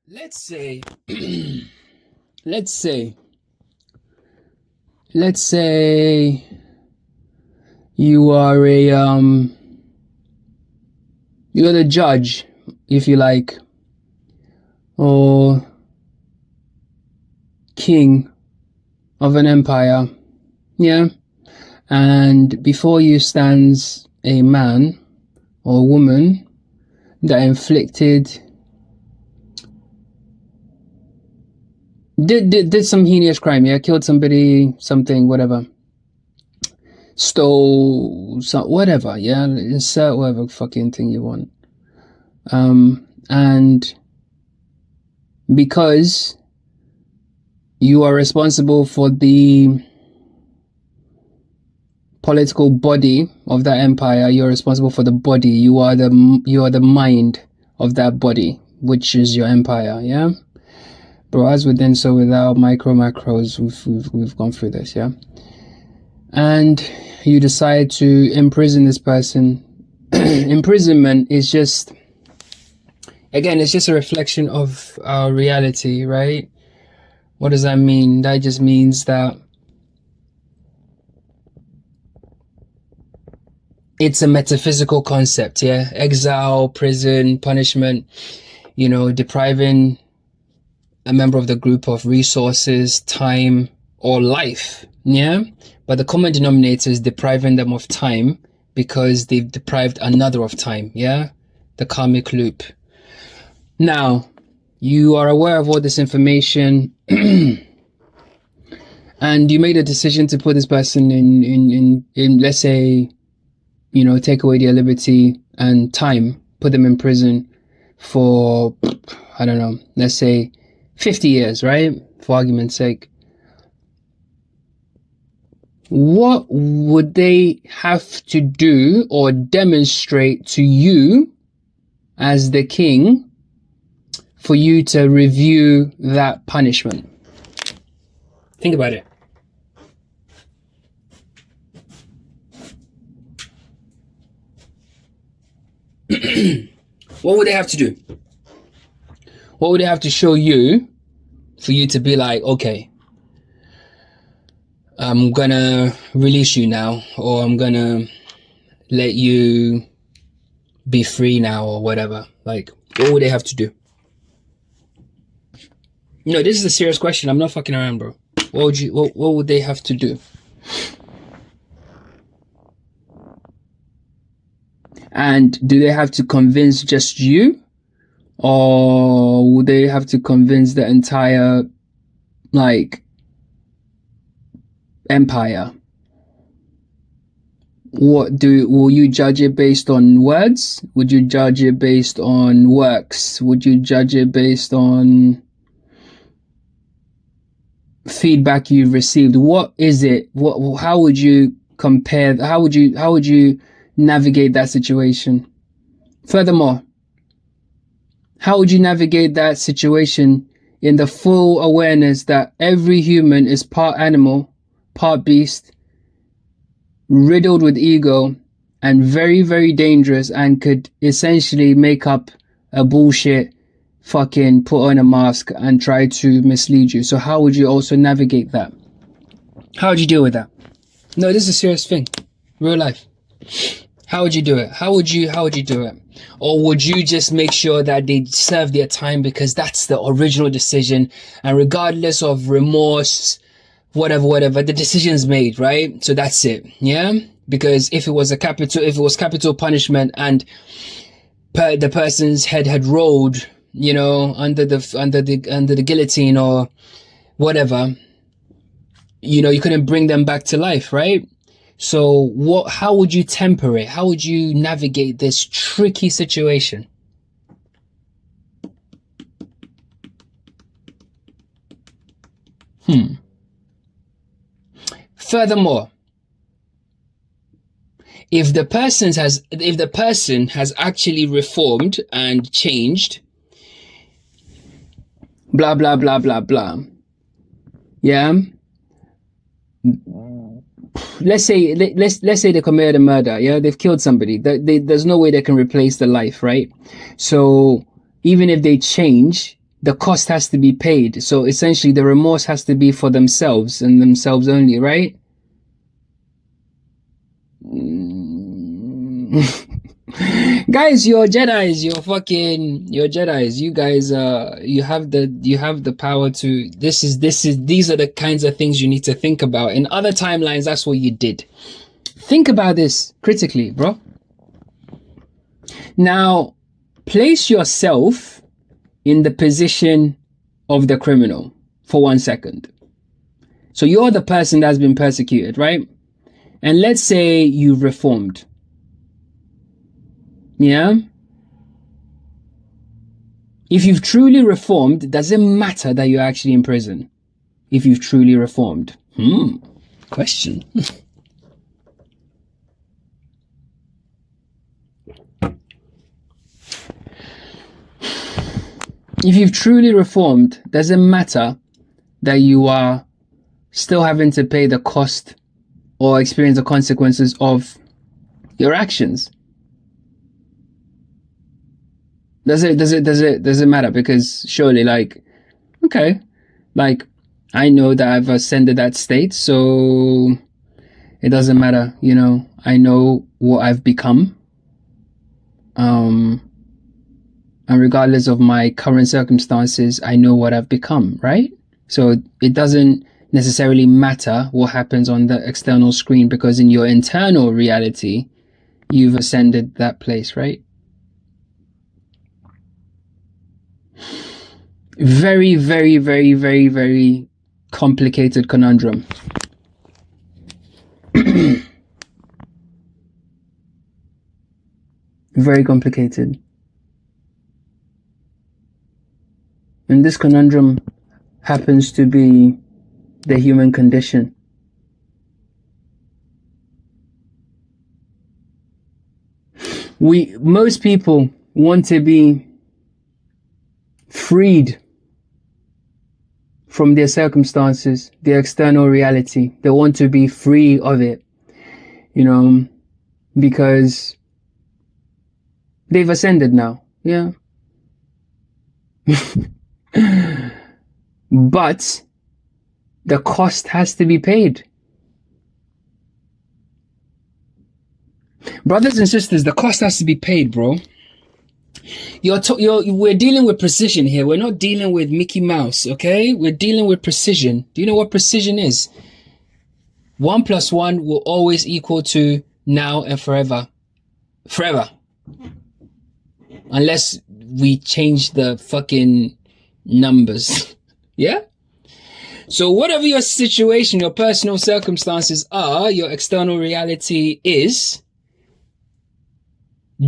let's say let's say let's say you are you're the judge, if you like, or king of an empire, yeah, and before you stands a man or woman that did some heinous crime, yeah, killed somebody, something, whatever, stole some, whatever, yeah, insert whatever fucking thing you want, and because you are responsible for the political body of that empire, you're responsible for the body, you are the mind of that body, which is your empire, yeah. Bro, as within, so without, macros, we've gone through this, yeah? And you decide to imprison this person. Imprisonment is just, again, it's just a reflection of our reality, right? What does that mean? That just means that it's a metaphysical concept, yeah? Exile, prison, punishment, depriving a member of the group of resources, time, or life, yeah? But the common denominator is depriving them of time because they've deprived another of time, yeah? The karmic loop. Now, you are aware of all this information and you made a decision to put this person in let's say, take away their liberty and time, put them in prison for, I don't know, let's say 50 years, right? For argument's sake. What would they have to do or demonstrate to you as the king for you to review that punishment? Think about it. What would they have to do? What would they have to show you for you to be like, okay, I'm gonna release you now, or I'm gonna let you be free now, or whatever? Like, what would they have to do? This is a serious question. I'm not fucking around, bro. What would they have to do? And do they have to convince just you? Or would they have to convince the entire, empire? Will you judge it based on words? Would you judge it based on works? Would you judge it based on feedback you've received? What is it? How would you compare? How would you navigate that situation? Furthermore, how would you navigate that situation in the full awareness that every human is part animal, part beast, riddled with ego, and very, very dangerous, and could essentially make up a bullshit, fucking put on a mask and try to mislead you? So how would you also navigate that? How would you deal with that? No, this is a serious thing. Real life. How would you do it? How would you do it? Or would you just make sure that they serve their time because that's the original decision, and regardless of remorse, whatever, the decision's made, right? So that's it, yeah? Because if it was capital punishment and the person's head had rolled, under the guillotine or whatever, you couldn't bring them back to life, right? So how would you temper it? How would you navigate this tricky situation? Furthermore, if the person has actually reformed and changed, blah blah blah blah blah, yeah, let's say they committed a murder, yeah, they've killed somebody, there's no way they can replace the life, right? So even if they change, the cost has to be paid. So essentially the remorse has to be for themselves and themselves only, right? Guys, you're Jedis, you're Jedis. You guys you have the power to these are the kinds of things you need to think about. In other timelines, that's what you did. Think about this critically, bro. Now, place yourself in the position of the criminal for 1 second. So you're the person that's been persecuted, right? And let's say you've reformed. Yeah? If you've truly reformed, does it matter that you're actually in prison? If you've truly reformed. Question. If you've truly reformed, does it matter that you are still having to pay the cost or experience the consequences of your actions? Does it matter? Because surely, like, okay, like, I know that I've ascended that state, so it doesn't matter, you know, I know what I've become. And regardless of my current circumstances, I know what I've become, right? So it doesn't necessarily matter what happens on the external screen, because in your internal reality, you've ascended that place, right? Very, very, very, very, very complicated conundrum. Very complicated. And this conundrum happens to be the human condition. Most people want to be freed from their circumstances, their external reality. They want to be free of it, you know, because they've ascended now. Yeah. But the cost has to be paid. Brothers and sisters, the cost has to be paid, bro. We're dealing with precision here. We're not dealing with Mickey Mouse, okay? We're dealing with precision. Do you know what precision is? 1 + 1 will always equal to now and forever. Forever. Unless we change the fucking numbers. Yeah? So whatever your situation, your personal circumstances are, your external reality is,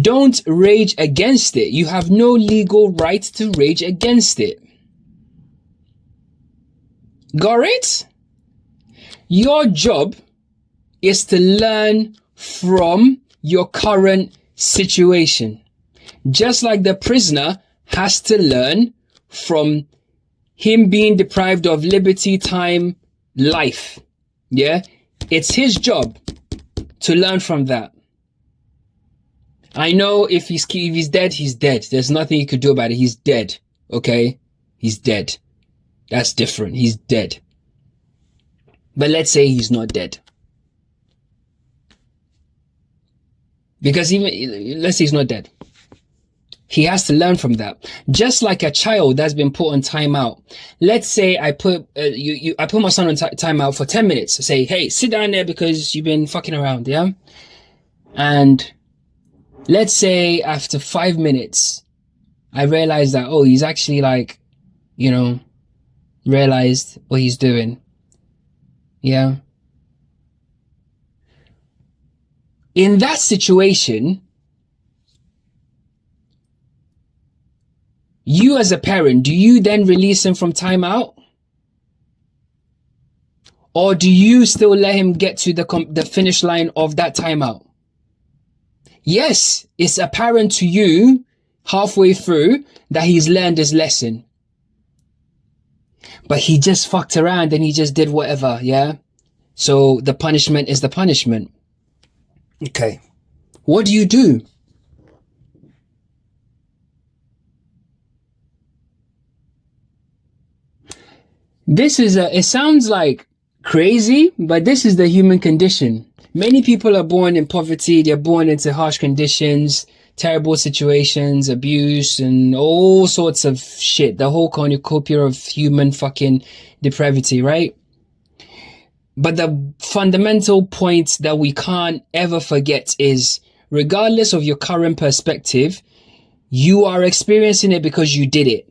don't rage against it. You have no legal right to rage against it. Got it? Your job is to learn from your current situation. Just like the prisoner has to learn from him being deprived of liberty, time, life. Yeah? It's his job to learn from that. I know if he's dead, he's dead. There's nothing he could do about it. He's dead. Okay? He's dead. That's different. He's dead. But let's say he's not dead. Because let's say he's not dead. He has to learn from that. Just like a child that's been put on timeout. Let's say I put my son on timeout for 10 minutes. Say, hey, sit down there because you've been fucking around, yeah? And let's say after 5 minutes, I realized that, oh, he's actually like, you know, realized what he's doing. Yeah. In that situation, you as a parent, do you then release him from timeout? Or do you still let him get to the finish line of that timeout? Yes, it's apparent to you halfway through that he's learned his lesson. But he just fucked around and he just did whatever, yeah? So the punishment is the punishment. Okay. What do you do? It sounds like crazy, but this is the human condition. Many people are born in poverty, they're born into harsh conditions, terrible situations, abuse, and all sorts of shit. The whole cornucopia of human fucking depravity, right? But the fundamental point that we can't ever forget is, regardless of your current perspective, you are experiencing it because you did it.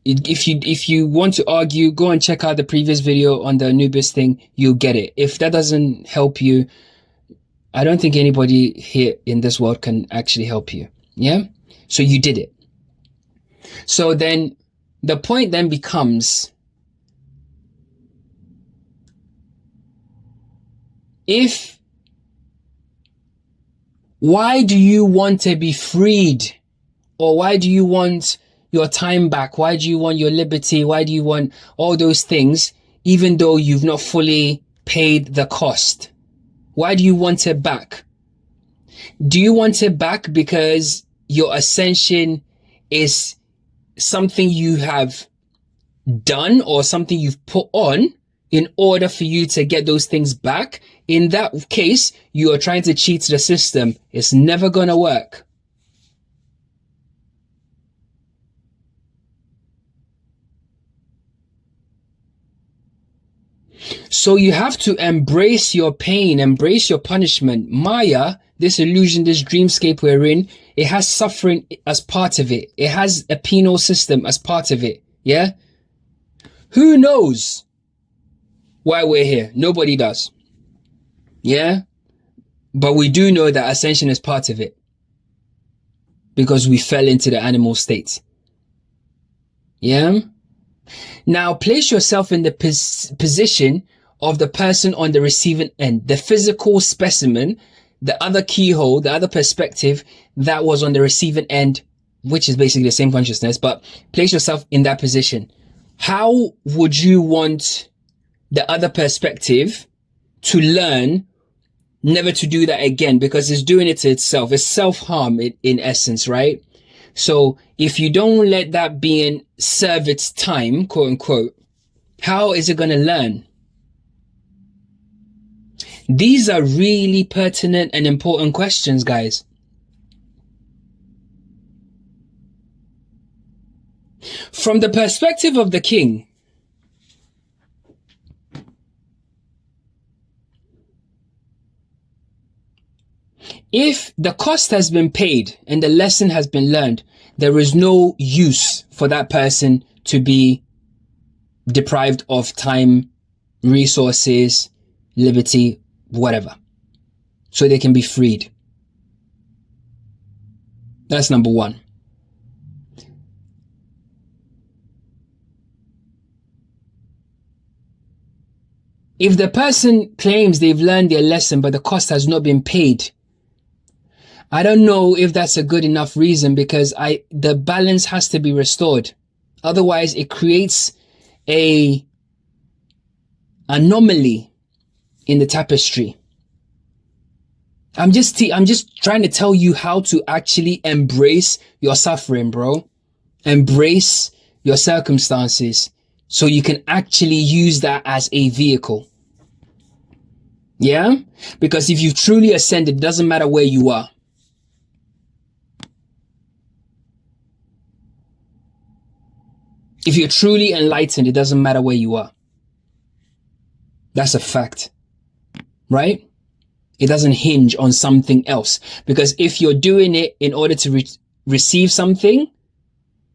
If you want to argue, go and check out the previous video on the Anubis thing. You'll get it. If that doesn't help you, I don't think anybody here in this world can actually help you. Yeah? So you did it. So then the point then becomes, why do you want to be freed? Or why do you want your time back? Why do you want your liberty? Why do you want all those things, even though you've not fully paid the cost? Why do you want it back? Do you want it back because your ascension is something you have done or something you've put on in order for you to get those things back? In that case, you are trying to cheat the system. It's never gonna work. So you have to embrace your pain, embrace your punishment. Maya, this illusion, this dreamscape we're in, it has suffering as part of it. It has a penal system as part of it. Yeah? Who knows why we're here? Nobody does. Yeah? But we do know that ascension is part of it. Because we fell into the animal state. Yeah? Now place yourself in the position of the person on the receiving end, the physical specimen, the other keyhole, the other perspective that was on the receiving end, which is basically the same consciousness, but place yourself in that position. How would you want the other perspective to learn never to do that again? Because it's doing it to itself. It's self-harm in essence, right? So if you don't let that being serve its time, quote unquote, how is it going to learn? These are really pertinent and important questions, guys. From the perspective of the king, if the cost has been paid and the lesson has been learned, there is no use for that person to be deprived of time, resources, liberty, whatever. So they can be freed. That's number one. If the person claims they've learned their lesson, but the cost has not been paid, I don't know if that's a good enough reason, because the balance has to be restored. Otherwise, it creates a anomaly in the tapestry. I'm just trying to tell you how to actually embrace your suffering, bro. Embrace your circumstances so you can actually use that as a vehicle. Yeah? Because if you've truly ascended, it doesn't matter where you are. If you're truly enlightened, it doesn't matter where you are. That's a fact, right? It doesn't hinge on something else. Because if you're doing it in order to receive something,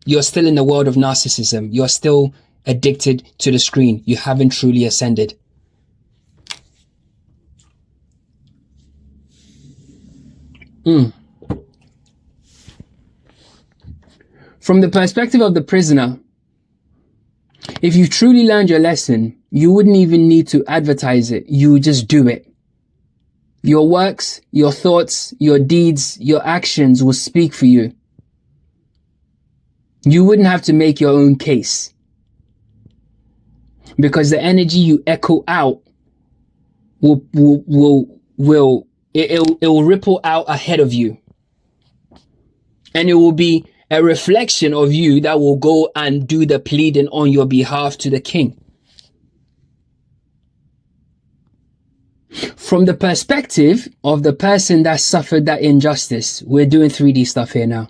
you're still in the world of narcissism. You're still addicted to the screen. You haven't truly ascended. From the perspective of the prisoner, if you've truly learned your lesson, you wouldn't even need to advertise it. You would just do it. Your works, your thoughts, your deeds, your actions will speak for you. You wouldn't have to make your own case. Because the energy you echo out will ripple out ahead of you. And it will be a reflection of you that will go and do the pleading on your behalf to the king. From the perspective of the person that suffered that injustice, we're doing 3D stuff here now.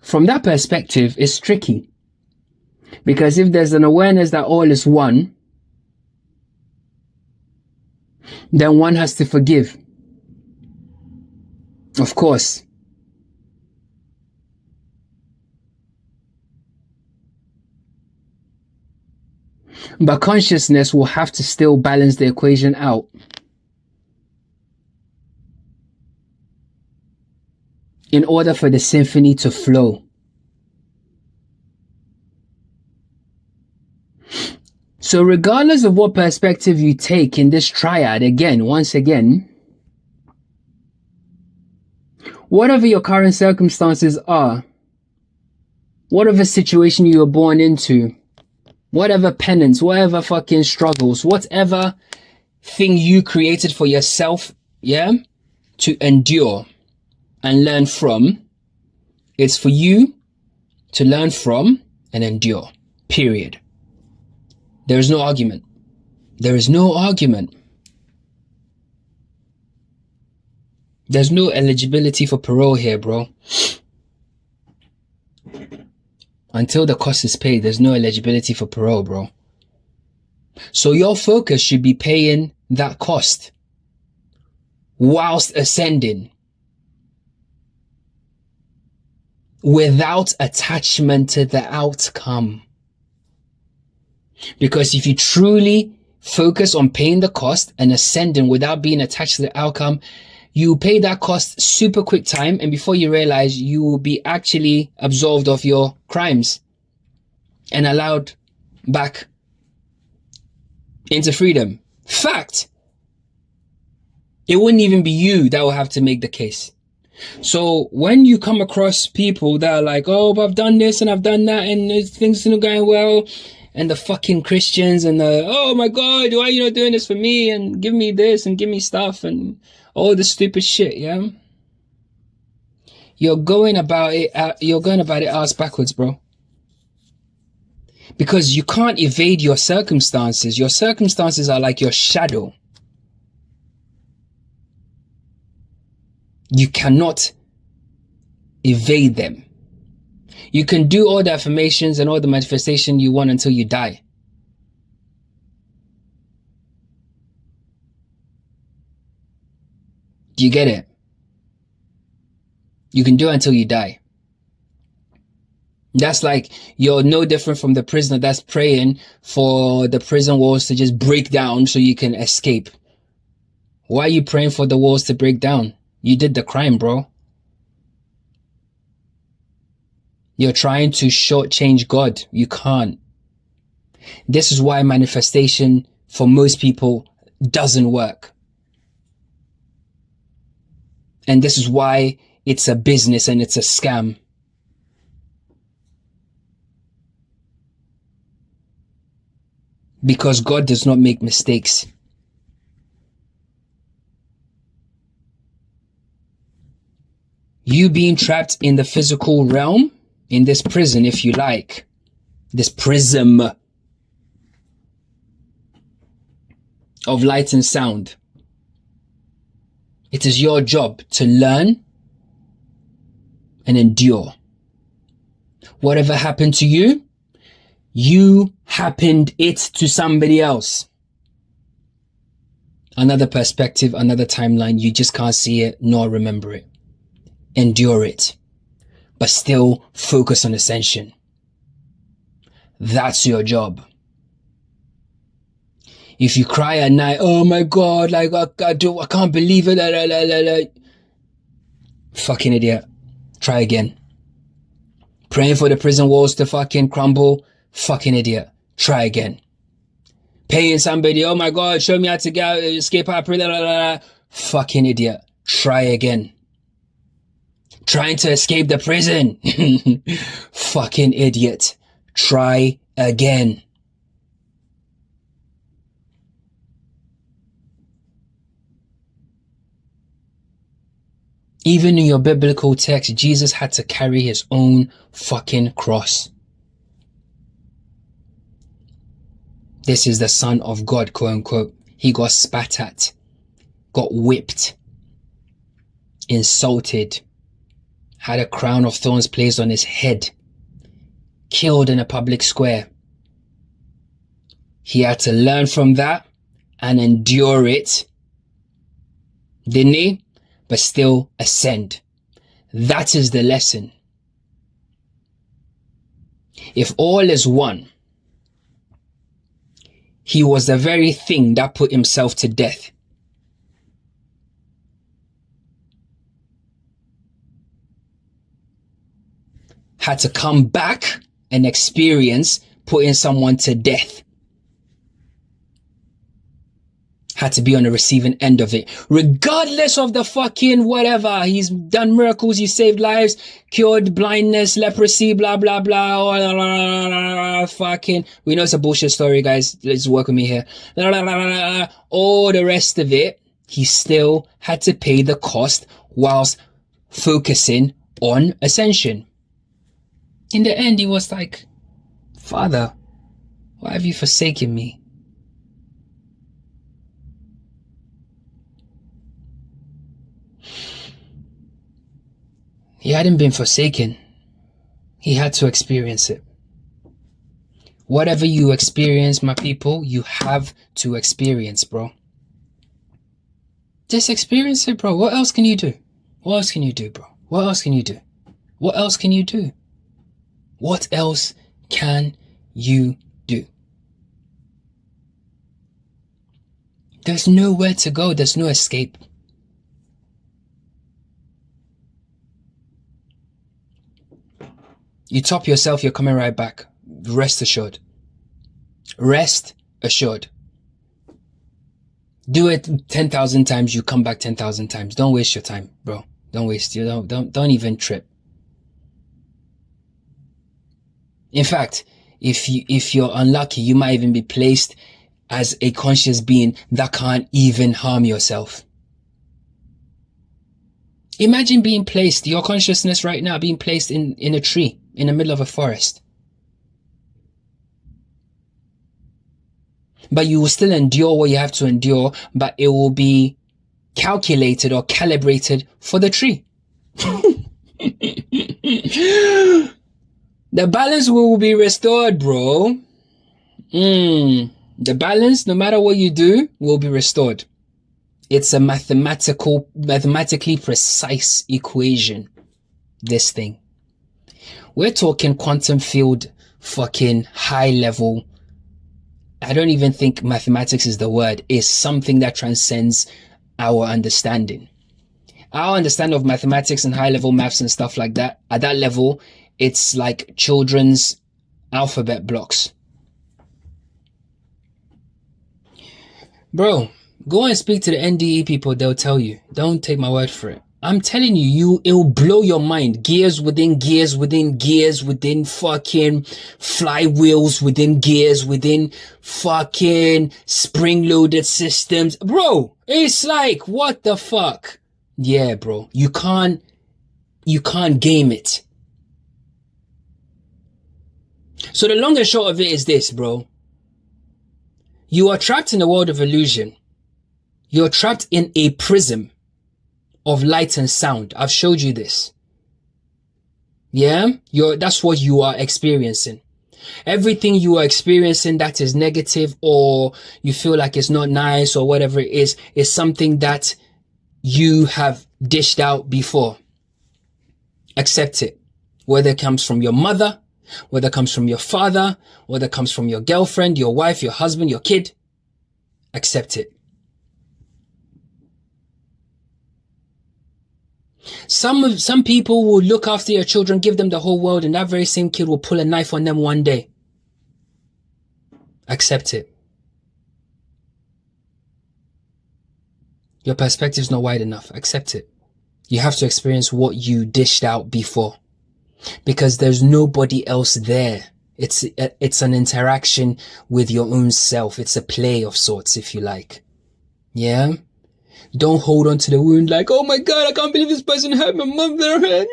From that perspective, it's tricky. Because if there's an awareness that all is one, then one has to forgive. Of course. But consciousness will have to still balance the equation out. In order for the symphony to flow. So regardless of what perspective you take in this triad, once again, whatever your current circumstances are, whatever situation you were born into, whatever penance, whatever fucking struggles, whatever thing you created for yourself, to endure and learn from, it's for you to learn from and endure, period. There is no argument. There is no argument. There's no eligibility for parole here, bro. Until the cost is paid, there's no eligibility for parole, bro. So your focus should be paying that cost whilst ascending, without attachment to the outcome. Because if you truly focus on paying the cost and ascending without being attached to the outcome, you pay that cost super quick time, and before you realize, you will be actually absolved of your crimes and allowed back into freedom. Fact. It wouldn't even be you that will have to make the case. So when you come across people that are like, oh, but I've done this and I've done that and things are not going well, and the fucking Christians and the, oh my God, why are you not doing this for me? And give me this and give me stuff and all this stupid shit, yeah? You're going about it ass backwards, bro. Because you can't evade your circumstances. Your circumstances are like your shadow. You cannot evade them. You can do all the affirmations and all the manifestation you want until you die. Do you get it? You can do it until you die. That's like you're no different from the prisoner that's praying for the prison walls to just break down so you can escape. Why are you praying for the walls to break down? You did the crime, bro. You're trying to shortchange God. You can't. This is why manifestation for most people doesn't work. And this is why it's a business and it's a scam. Because God does not make mistakes. You being trapped in the physical realm, in this prison, if you like, this prism of light and sound. It is your job to learn and endure. Whatever happened to you, you happened it to somebody else. Another perspective, another timeline. You just can't see it nor remember it. Endure it, but still focus on ascension. That's your job. If you cry at night, oh my God, like I can't believe it. Fucking idiot. Try again. Praying for the prison walls to fucking crumble. Fucking idiot. Try again. Paying somebody, oh my God, show me how to escape out. Fucking idiot. Try again. Trying to escape the prison. Fucking idiot. Try again. Even in your biblical text, Jesus had to carry his own fucking cross. This is the Son of God, quote unquote. He got spat at, got whipped, insulted, had a crown of thorns placed on his head, killed in a public square. He had to learn from that and endure it, didn't he? But still ascend. That is the lesson. If all is one, he was the very thing that put himself to death. Had to come back and experience putting someone to death. Had to be on the receiving end of it. Regardless of the fucking whatever. He's done miracles, he saved lives, cured blindness, leprosy, blah, blah, blah. Blah, blah, blah, fucking. We know it's a bullshit story, guys. Let's work with me here. Blah, blah, blah, blah, blah. All the rest of it, he still had to pay the cost whilst focusing on ascension. In the end, he was like, Father, why have you forsaken me? He hadn't been forsaken. He had to experience it. Whatever you experience, my people, you have to experience, bro. Just experience it, bro. What else can you do? What else can you do, bro? What else can you do? What else can you do? What else can you do? There's nowhere to go. There's no escape. You top yourself, you're coming right back. Rest assured. Rest assured. Do it 10,000 times, you come back 10,000 times. Don't waste your time, bro. Don't waste. Don't even trip. In fact, if you're unlucky, you might even be placed as a conscious being that can't even harm yourself. Imagine being placed, your consciousness right now being placed in a tree, in the middle of a forest. But you will still endure what you have to endure, but it will be calculated or calibrated for the tree. The balance will be restored, bro. The balance, no matter what you do, will be restored. It's a mathematically precise equation, this thing. We're talking quantum field, fucking high level. I don't even think mathematics is the word. It's something that transcends our understanding. Our understanding of mathematics and high level maths and stuff like that, at that level, it's like children's alphabet blocks. Bro, go and speak to the NDE people, they'll tell you. Don't take my word for it. I'm telling you, it'll blow your mind. Gears within gears within gears within fucking flywheels within gears within fucking spring-loaded systems. Bro, it's like, what the fuck? Yeah, bro. You can't game it. So the long and short of it is this, bro. You are trapped in a world of illusion. You're trapped in a prism of light and sound. I've showed you this. Yeah? That's what you are experiencing. Everything you are experiencing that is negative or you feel like it's not nice or whatever it is something that you have dished out before. Accept it. Whether it comes from your mother, whether it comes from your father, whether it comes from your girlfriend, your wife, your husband, your kid, accept it. Some people will look after your children, give them the whole world, and that very same kid will pull a knife on them one day. Accept it. Your perspective's not wide enough. Accept it. You have to experience what you dished out before. Because there's nobody else there. It's an interaction with your own self. It's a play of sorts, if you like. Yeah? Don't hold on to the wound like, oh my God, I can't believe this person hurt my mother.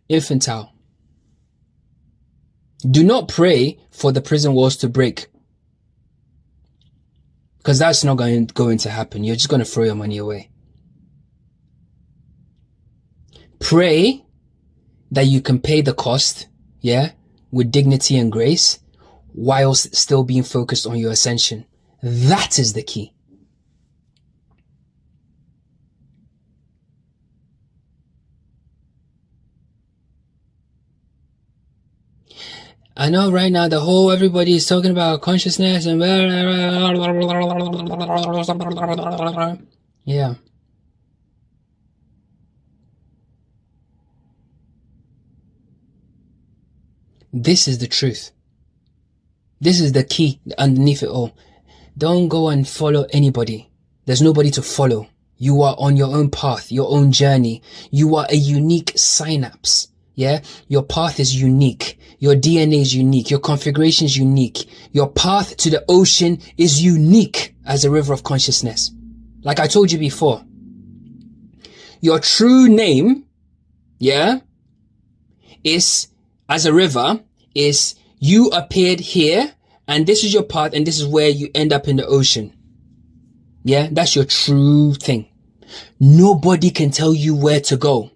Infantile. Do not pray for the prison walls to break. Because that's not going to happen. You're just going to throw your money away. Pray that you can pay the cost, yeah, with dignity and grace, whilst still being focused on your ascension. That is the key. I know right now everybody is talking about consciousness and yeah. This is the truth. This is the key underneath it all. Don't go and follow anybody. There's nobody to follow. You are on your own path, your own journey. You are a unique synapse. Yeah, your path is unique. Your DNA is unique. Your configuration is unique. Your path to the ocean is unique as a river of consciousness. Like I told you before, your true name, yeah, is, as a river, is you appeared here and this is your path and this is where you end up in the ocean. Yeah, that's your true thing. Nobody can tell you where to go.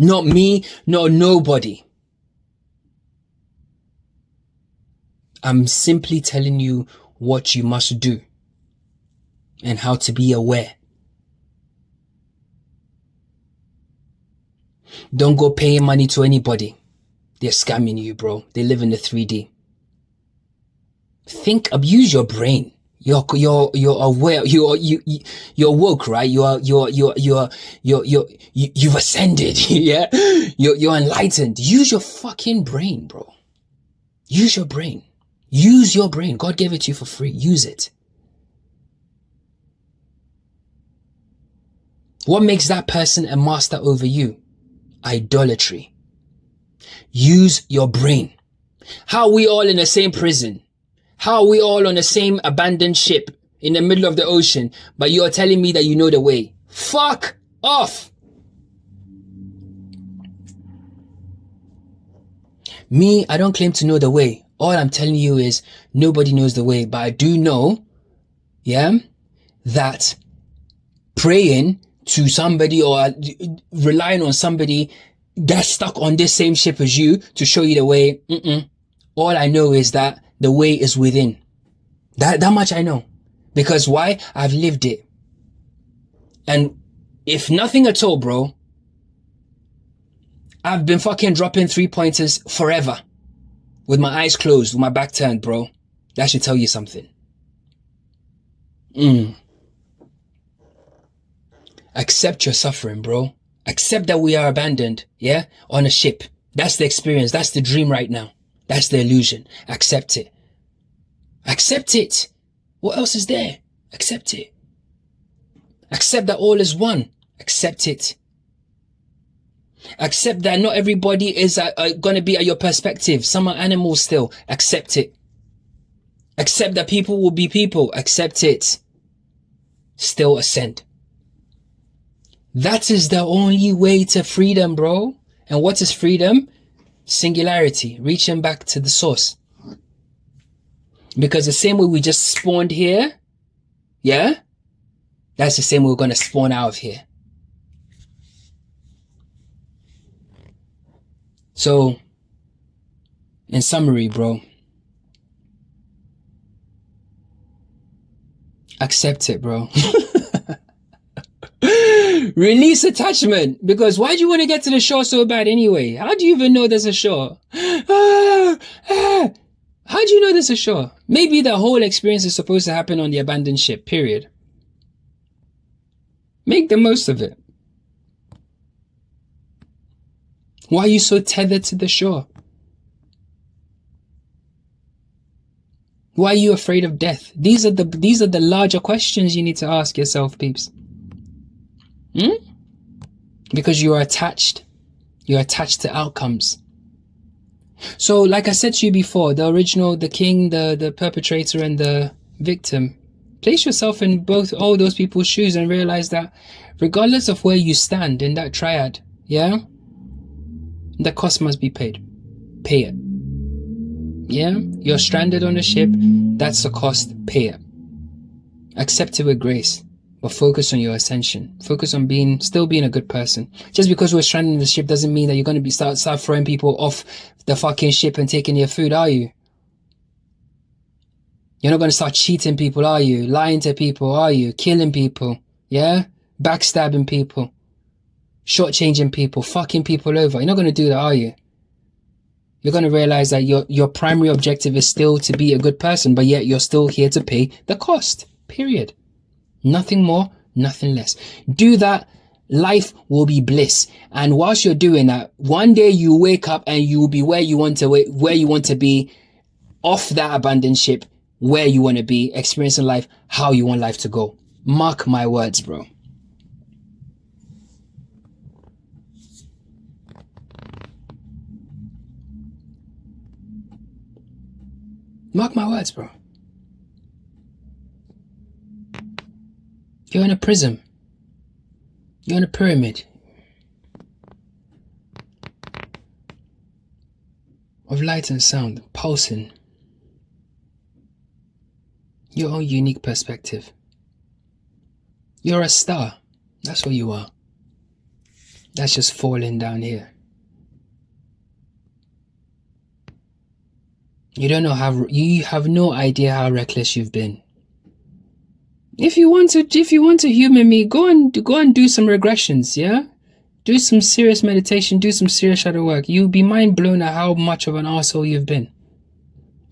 Not me, not nobody. I'm simply telling you what you must do and how to be aware. Don't go paying money to anybody. They're scamming you, bro. They live in the 3D. Use your brain. You're aware. You're woke, right? You've ascended. Yeah. You're enlightened. Use your fucking brain, bro. Use your brain. Use your brain. God gave it to you for free. Use it. What makes that person a master over you? Idolatry. Use your brain. How are we all in the same prison? How are we all on the same abandoned ship in the middle of the ocean, but you're telling me that you know the way? Fuck off! Me, I don't claim to know the way. All I'm telling you is nobody knows the way, but I do know, yeah, that praying to somebody or relying on somebody that's stuck on this same ship as you to show you the way, all I know is that the way is within. That much I know. Because why? I've lived it. And if nothing at all, bro, I've been fucking dropping 3-pointers forever. With my eyes closed, with my back turned, bro. That should tell you something. Accept your suffering, bro. Accept that we are abandoned, yeah? On a ship. That's the experience. That's the dream right now. That's the illusion. Accept it. Accept it. What else is there? Accept it. Accept that all is one. Accept it. Accept that not everybody is going to be at your perspective. Some are animals still. Accept it. Accept that people will be people. Accept it. Still ascend. That is the only way to freedom, bro. And what is freedom? Singularity. Reaching back to the source. Because the same way we just spawned here, yeah? That's the same way we're going to spawn out of here. So, in summary, bro, accept it, bro. Release attachment. Because why do you want to get to the shore so bad anyway? How do you even know there's a shore? How do you know there's a shore? Maybe the whole experience is supposed to happen on the abandoned ship, period. Make the most of it. Why are you so tethered to the shore? Why are you afraid of death? These are the larger questions you need to ask yourself, peeps. Because you are attached. You're attached to outcomes. So, like I said to you before, the original, the king, the perpetrator, and the victim, Place yourself in all those people's shoes and realize that regardless of where you stand in that triad, yeah, the cost must be paid. Pay it. Yeah, you're stranded on a ship. That's the cost. Pay it. Accept it with grace, but focus on your ascension. Focus on still being a good person. Just because we're stranded in the ship doesn't mean that you're going to start throwing people off the fucking ship and taking their food, are you? You're not going to start cheating people, are you? Lying to people, are you? Killing people, yeah? Backstabbing people. Shortchanging people, fucking people over. You're not going to do that, are you? You're going to realize that your primary objective is still to be a good person, but yet you're still here to pay the cost, period. Nothing more, nothing less. Do that, life will be bliss. And whilst you're doing that, one day you wake up and you will be where you want to be, off that abandoned ship, where you want to be, experiencing life, how you want life to go. Mark my words, bro. Mark my words, bro. You're in a prism. You're in a pyramid of light and sound, pulsing. Your own unique perspective. You're a star. That's what you are. That's just falling down here. You have no idea how reckless you've been. If you want to humor me, go and do some regressions, yeah? Do some serious meditation, do some serious shadow work. You'll be mind blown at how much of an arsehole you've been.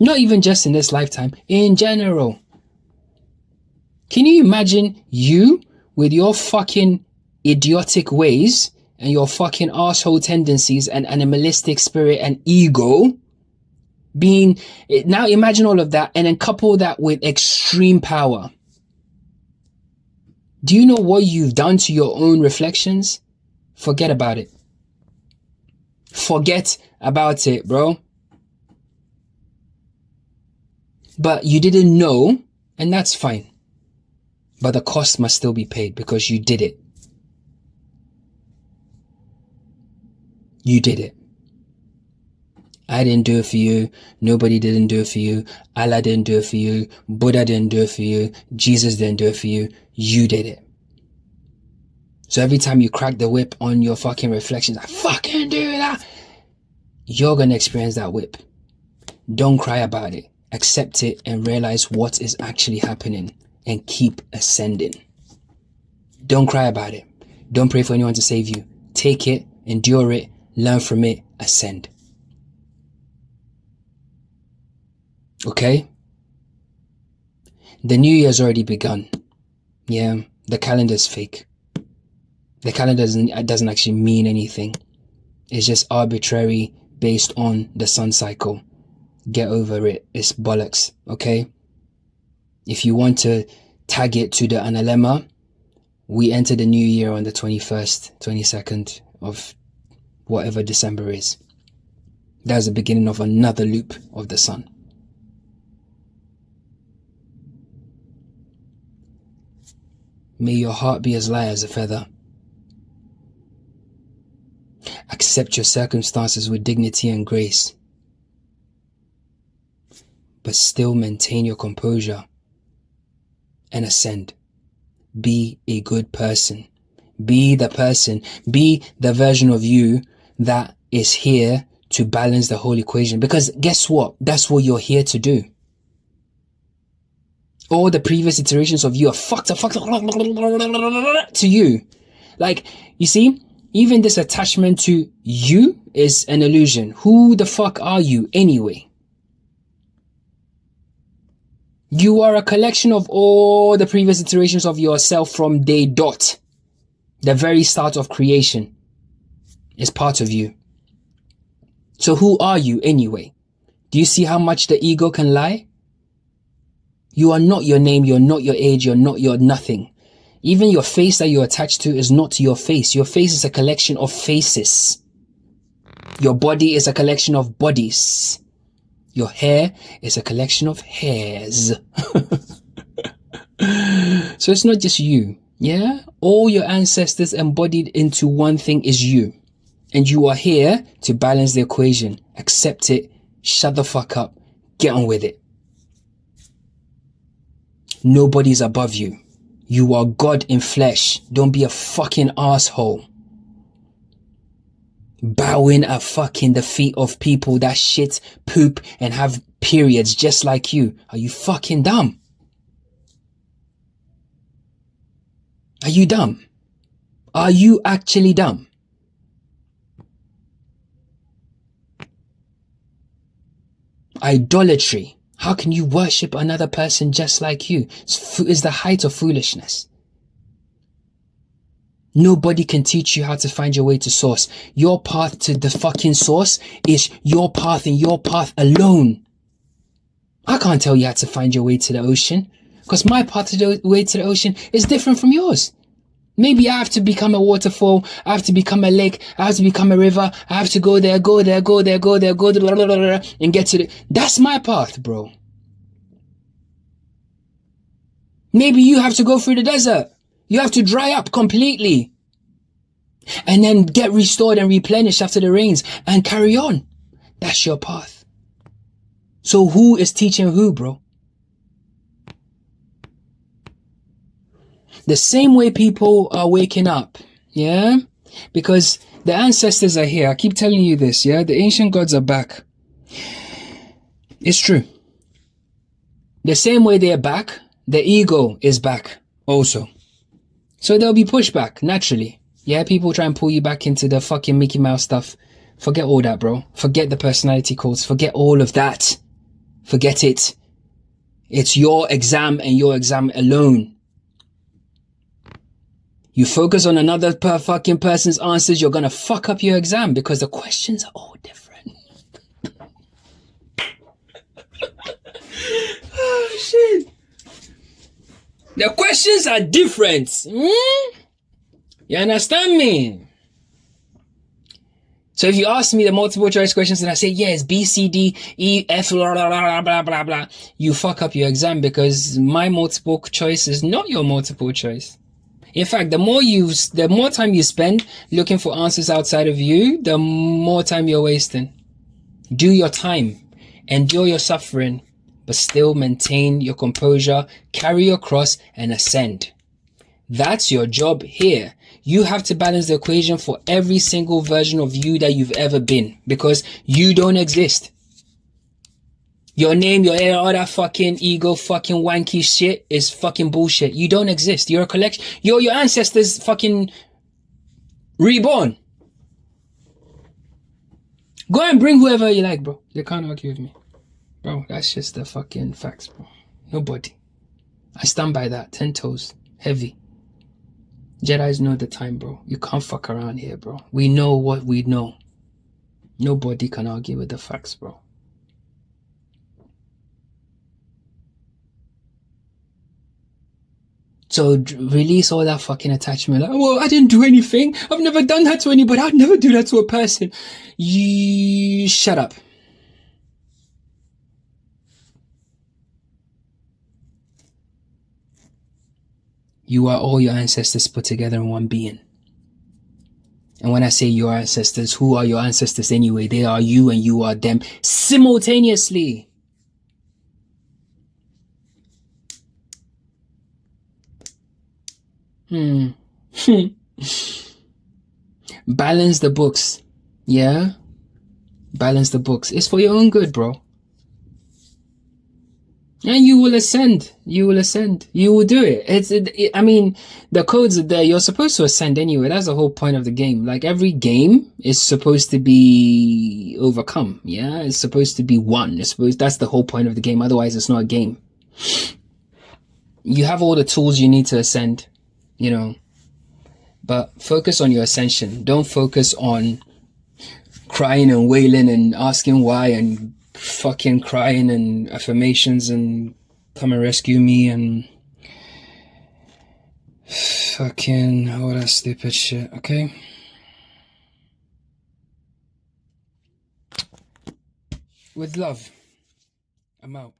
Not even just in this lifetime, in general. Can you imagine you with your fucking idiotic ways and your fucking arsehole tendencies and animalistic spirit and ego now imagine all of that and then couple that with extreme power. Do you know what you've done to your own reflections? Forget about it. Forget about it, bro. But you didn't know, and that's fine. But the cost must still be paid because you did it. You did it. I didn't do it for you. Nobody didn't do it for you. Allah didn't do it for you. Buddha didn't do it for you. Jesus didn't do it for you. You did it. So every time you crack the whip on your fucking reflections, I fucking do that, you're going to experience that whip. Don't cry about it. Accept it and realize what is actually happening and keep ascending. Don't cry about it. Don't pray for anyone to save you. Take it, endure it, learn from it, ascend. Okay? The new year's already begun. Yeah, the calendar's fake. The calendar doesn't actually mean anything. It's just arbitrary based on the sun cycle. Get over it. It's bollocks, okay? If you want to tag it to the analemma, we enter the new year on the 21st, 22nd of whatever December is. That's the beginning of another loop of the sun. May your heart be as light as a feather. Accept your circumstances with dignity and grace, but still maintain your composure and ascend. Be a good person. Be the version of you that is here to balance the whole equation. Because guess what? That's what you're here to do. All the previous iterations of you are fucked up to you. Like, you see, even this attachment to you is an illusion. Who the fuck are you anyway? You are a collection of all the previous iterations of yourself from day dot. The very start of creation is part of you. So who are you anyway? Do you see how much the ego can lie? You are not your name, you're not your age, you're not your nothing. Even your face that you're attached to is not your face. Your face is a collection of faces. Your body is a collection of bodies. Your hair is a collection of hairs. So it's not just you. Yeah? All your ancestors embodied into one thing is you. And you are here to balance the equation. Accept it. Shut the fuck up. Get on with it. Nobody's above you. You are God in flesh. Don't be a fucking asshole. Bowing at fucking the feet of people that shit, poop, and have periods just like you. Are you fucking dumb? Are you dumb? Are you actually dumb? Idolatry. How can you worship another person just like you? It's the height of foolishness. Nobody can teach you how to find your way to source. Your path to the fucking source is your path and your path alone. I can't tell you how to find your way to the ocean because my path to the way to the ocean is different from yours. Maybe I have to become a waterfall. I have to become a lake. I have to become a river. I have to go there, and get to the... That's my path, bro. Maybe you have to go through the desert. You have to dry up completely. And then get restored and replenished after the rains and carry on. That's your path. So who is teaching who, bro? The same way people are waking up, yeah? Because the ancestors are here. I keep telling you this, yeah? The ancient gods are back. It's true. The same way they're back, the ego is back also. So there'll be pushback, naturally. Yeah, people try and pull you back into the fucking Mickey Mouse stuff. Forget all that, bro. Forget the personality codes. Forget all of that. Forget it. It's your exam and your exam alone. You focus on another fucking person's answers, you're gonna fuck up your exam because the questions are all different. Oh, shit. The questions are different. You understand me? So if you ask me the multiple choice questions and I say, yes, B, C, D, E, F, blah, blah, blah, blah, blah, blah, you fuck up your exam because my multiple choice is not your multiple choice. In fact, the more time you spend looking for answers outside of you, the more time you're wasting. Do your time, endure your suffering, but still maintain your composure, carry your cross, and ascend. That's your job here. You have to balance the equation for every single version of you that you've ever been, because you don't exist. Your name, all that fucking ego, fucking wanky shit is fucking bullshit. You don't exist. You're a collection. You're your ancestors fucking reborn. Go and bring whoever you like, bro. They can't argue with me. Bro, that's just the fucking facts, bro. Nobody. I stand by that. 10 toes. Heavy. Jedis know the time, bro. You can't fuck around here, bro. We know what we know. Nobody can argue with the facts, bro. So release all that fucking attachment. Like, well, I didn't do anything. I've never done that to anybody. I'd never do that to a person. You shut up. You are all your ancestors put together in one being. And when I say your ancestors, who are your ancestors anyway? They are you and you are them simultaneously. Balance the books. Yeah? Balance the books. It's for your own good, bro. And you will ascend. You will ascend. You will do it. I mean, the codes are there. You're supposed to ascend anyway. That's the whole point of the game. Like, every game is supposed to be overcome. Yeah? It's supposed to be won. That's the whole point of the game. Otherwise, it's not a game. You have all the tools you need to ascend, you know. But focus on your ascension. Don't focus on crying and wailing and asking why and fucking crying and affirmations and come and rescue me and fucking all that stupid shit, okay? With love. I'm out.